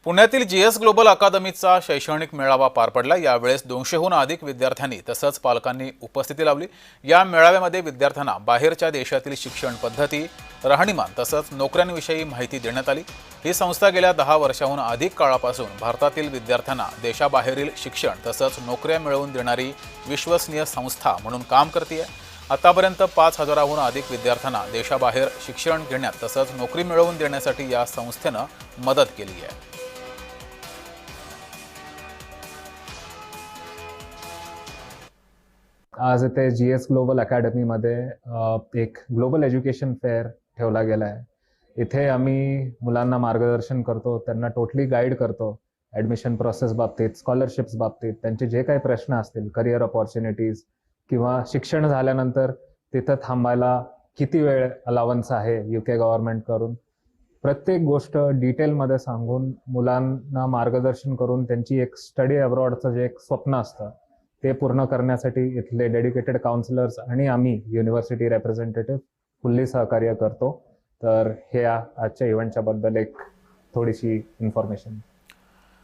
पुण्यातील GS global अकादमीचा शैक्षणिक मेळावा पार पडला। यावेळेस 200हून अधिक विद्यार्थ्यांनी तसंच पालकांनी उपस्थिती लावली। या मेळाव्यामध्ये विद्यार्थ्यांना बाहेरच्या देशातील शिक्षण पद्धती, राहणीमान तसंच नोकऱ्यांविषयी माहिती देण्यात आली। ही संस्था गेल्या 10 वर्षांहून अधिक काळापासून भारतातील विद्यार्थ्यांना देशाबाहेरील शिक्षण तसंच नोकऱ्या मिळवून देणारी विश्वसनीय संस्था म्हणून काम करते आहे। आतापर्यंत 5000हून अधिक विद्यार्थ्यांना देशाबाहेर शिक्षण घेण्यात तसंच नोकरी मिळवून देण्यासाठी या संस्थेनं मदत केली आहे। आज इथे जीएस ग्लोबल अकॅडमीमध्ये एक ग्लोबल एज्युकेशन फेअर ठेवला गेला आहे। इथे आम्ही मुलांना मार्गदर्शन करतो, त्यांना टोटली गाईड करतो ॲडमिशन प्रोसेस बाबतीत, स्कॉलरशिप्स बाबतीत, त्यांचे जे काही प्रश्न असतील, करिअर अपॉर्च्युनिटीज किंवा शिक्षण झाल्यानंतर तिथं थांबायला किती वेळ अलावन्स आहे UK गव्हर्नमेंट करून, प्रत्येक गोष्ट डिटेलमध्ये सांगून मुलांना मार्गदर्शन करून त्यांची एक स्टडी अब्रॉडचं जे एक स्वप्न असतं ते पूर्ण करण्यासाठी इथले डेडिकेटेड काउन्सिलर्स आणि आम्ही युनिव्हर्सिटी रिप्रेझेंटेटिव्ह फुल्ली सहकार्य करतो। तर हे आजच्या इव्हेंटच्या बद्दल एक थोडीशी इन्फॉर्मेशन।